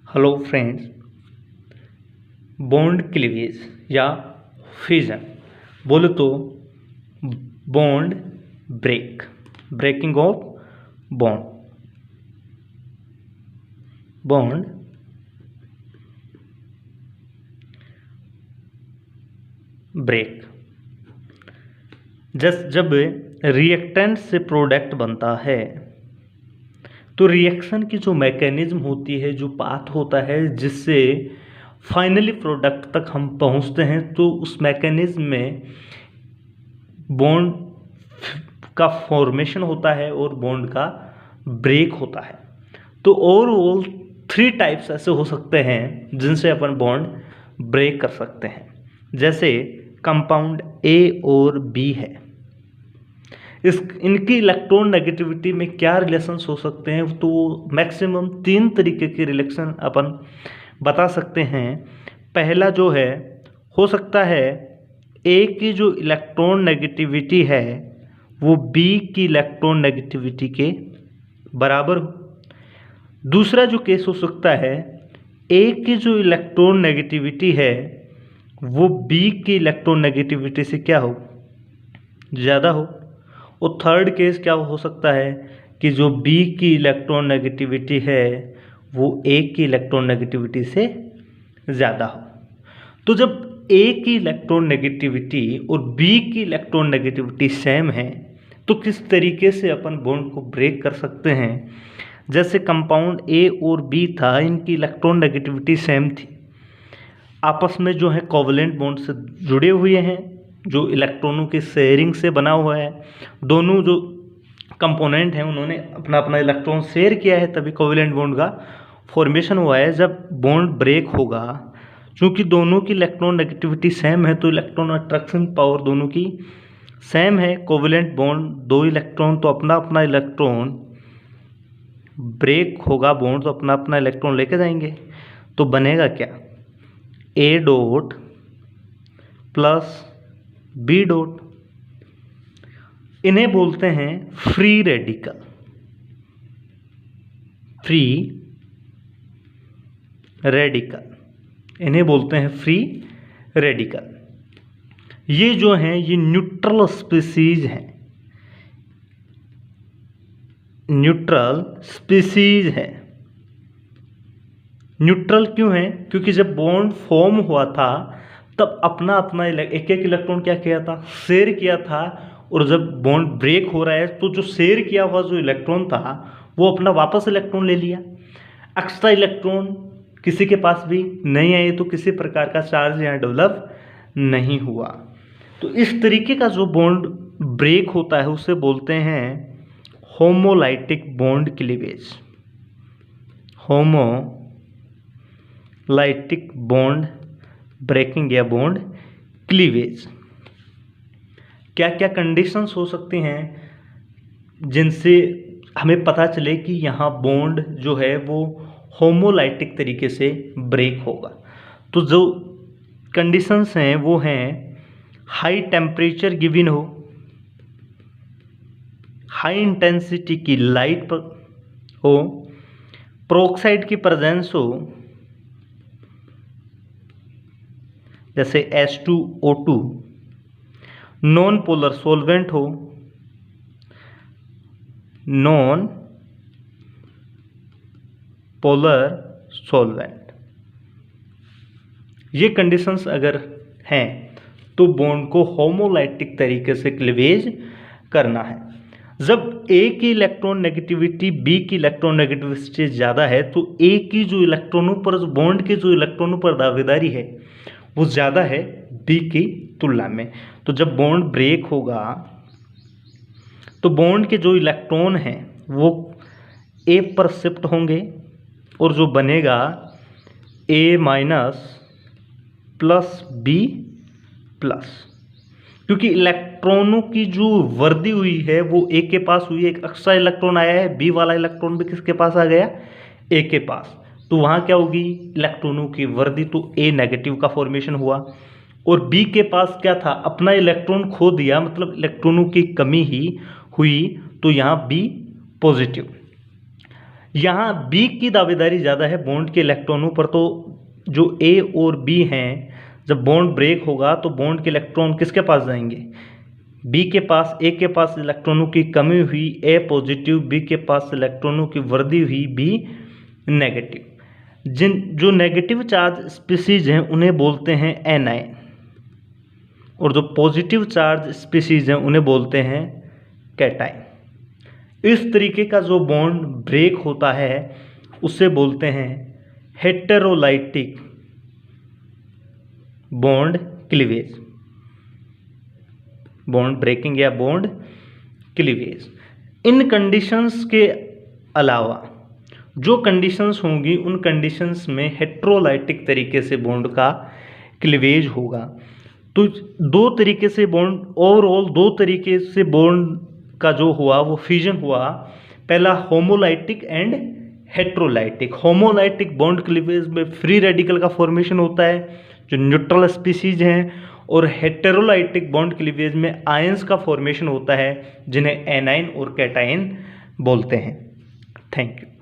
Hello friends, bond cleavage या fission बोले तो bond breaking of bond break. जब रिएक्टेंट से प्रोडक्ट बनता है तो रिएक्शन की जो मैकेनिज्म होती है, जो पाथ होता है जिससे फाइनली प्रोडक्ट तक हम पहुंचते हैं, तो उस मैकेनिज्म में बॉन्ड का फॉर्मेशन होता है और बॉन्ड का ब्रेक होता है। तो ओवरऑल 3 टाइप्स ऐसे हो सकते हैं जिनसे अपन बॉन्ड ब्रेक कर सकते हैं। जैसे कंपाउंड ए और बी है, इनकी इलेक्ट्रॉन नेगेटिविटी में क्या रिलेशंस हो सकते हैं, तो मैक्सिमम 3 तरीके के रिलेशन अपन बता सकते हैं। पहला जो है, हो सकता है ए की जो इलेक्ट्रॉन नेगेटिविटी है वो बी की इलेक्ट्रॉन नेगेटिविटी के बराबर हो। दूसरा जो केस हो सकता है, ए की जो इलेक्ट्रॉन नेगेटिविटी है वो बी की इलेक्ट्रॉन नेगेटिविटी से क्या हो, ज़्यादा हो। और थर्ड केस क्या हो सकता है कि जो बी की इलेक्ट्रॉन नेगेटिविटी है वो ए की इलेक्ट्रॉन नेगेटिविटी से ज़्यादा हो। तो जब ए की इलेक्ट्रॉन नेगेटिविटी और बी की इलेक्ट्रॉन नेगेटिविटी सेम है तो किस तरीके से अपन बॉन्ड को ब्रेक कर सकते हैं। जैसे कंपाउंड ए और बी था, इनकी इलेक्ट्रॉन नेगेटिविटी सेम थी, आपस में जो है कोवलेंट बॉन्ड से जुड़े हुए हैं, जो इलेक्ट्रॉनों की शेयरिंग से बना हुआ है। दोनों जो कंपोनेंट हैं उन्होंने अपना अपना इलेक्ट्रॉन शेयर किया है, तभी कोवलेंट बॉन्ड का फॉर्मेशन हुआ है। जब बॉन्ड ब्रेक होगा, चूँकि दोनों की इलेक्ट्रॉन नेगेटिविटी सेम है तो इलेक्ट्रॉन अट्रैक्शन पावर दोनों की सेम है। कोवलेंट बॉन्ड 2 इलेक्ट्रॉन, तो अपना अपना इलेक्ट्रॉन ब्रेक होगा बॉन्ड, तो अपना अपना इलेक्ट्रॉन लेके जाएंगे। तो बनेगा क्या, A dot plus B dot. इन्हें बोलते हैं फ्री रेडिकल। इन्हें बोलते हैं फ्री रेडिकल। ये जो हैं ये न्यूट्रल स्पीसीज हैं। न्यूट्रल क्यों है, क्योंकि जब बॉन्ड फॉर्म हुआ था तब अपना अपना एक इलेक्ट्रॉन क्या किया था, शेयर किया था। और जब बॉन्ड ब्रेक हो रहा है तो जो शेयर किया हुआ जो इलेक्ट्रॉन था वो अपना वापस इलेक्ट्रॉन ले लिया। एक्स्ट्रा इलेक्ट्रॉन किसी के पास भी नहीं आए, तो किसी प्रकार का चार्ज यहाँ डेवलप नहीं हुआ। तो इस तरीके का जो बॉन्ड ब्रेक होता है उसे बोलते हैं homolytic bond cleavage. Homolytic bond breaking या बॉन्ड क्लीवेज। क्या क्या कंडीशंस हो सकती हैं जिनसे हमें पता चले कि यहाँ बॉन्ड जो है वो होमोलाइटिक तरीके से ब्रेक होगा। तो जो कंडीशंस हैं वो हैं, हाई टेम्परेचर गिवन हो, हाई इंटेंसिटी की लाइट पर हो, पेरोक्साइड की प्रेजेंस हो, जैसे H2O2, नॉन पोलर सॉल्वेंट हो, नॉन पोलर सॉल्वेंट। ये कंडीशंस अगर हैं तो बॉन्ड को होमोलाइटिक तरीके से क्लीवेज करना है। जब ए की इलेक्ट्रॉन नेगेटिविटी बी की इलेक्ट्रॉन नेगेटिविटी से ज़्यादा है तो ए की जो इलेक्ट्रॉनों पर, बॉन्ड के जो इलेक्ट्रॉनों पर दावेदारी है वो ज़्यादा है बी की तुलना में। तो जब बॉन्ड ब्रेक होगा तो बॉन्ड के जो इलेक्ट्रॉन हैं वो ए पर शिफ्ट होंगे और जो बनेगा ए माइनस प्लस बी प्लस, क्योंकि इलेक्ट्रॉनों की जो वर्दी हुई है वो ए के पास हुई है। एक एक्स्ट्रा इलेक्ट्रॉन आया है, बी वाला इलेक्ट्रॉन भी किसके पास आ गया, ए के पास। तो वहाँ क्या होगी, इलेक्ट्रॉनों की वर्दी, तो ए नेगेटिव का फॉर्मेशन हुआ। और बी के पास क्या था, अपना इलेक्ट्रॉन खो दिया, मतलब इलेक्ट्रॉनों की कमी ही हुई, तो यहाँ बी पॉजिटिव। यहाँ बी की दावेदारी ज़्यादा है बॉन्ड के इलेक्ट्रॉनों पर, तो जो ए और बी हैं, जब बॉन्ड ब्रेक होगा तो बॉन्ड के इलेक्ट्रॉन किसके पास जाएंगे? बी के पास। ए के पास इलेक्ट्रॉनों की कमी हुई ए पॉजिटिव, बी के पास इलेक्ट्रॉनों की वृद्धि हुई बी नेगेटिव। जो नेगेटिव चार्ज स्पीसीज हैं उन्हें बोलते हैं एनायन, और जो पॉजिटिव चार्ज स्पीसीज हैं उन्हें बोलते हैं कैटायन। इस तरीके का जो बॉन्ड ब्रेक होता है उसे बोलते हैं हेटेरोलाइटिक बॉन्ड क्लीवेज, बॉन्ड ब्रेकिंग या बॉन्ड क्लीवेज। इन कंडीशंस के अलावा जो कंडीशंस होंगी उन कंडीशंस में हेटेरोलाइटिक तरीके से बॉन्ड का क्लीवेज होगा। तो दो तरीके से बॉन्ड, ओवरऑल दो तरीके से बॉन्ड का जो हुआ वो फ्यूजन हुआ। पहला homolytic and heterolytic. Homolytic bond cleavage में फ्री रेडिकल का फॉर्मेशन होता है जो न्यूट्रल स्पीसीज हैं, और हेटेरोलाइटिक बॉन्ड क्लीवेज में आयंस का फॉर्मेशन होता है जिन्हें एनाइन और कैटायन बोलते हैं। Thank you.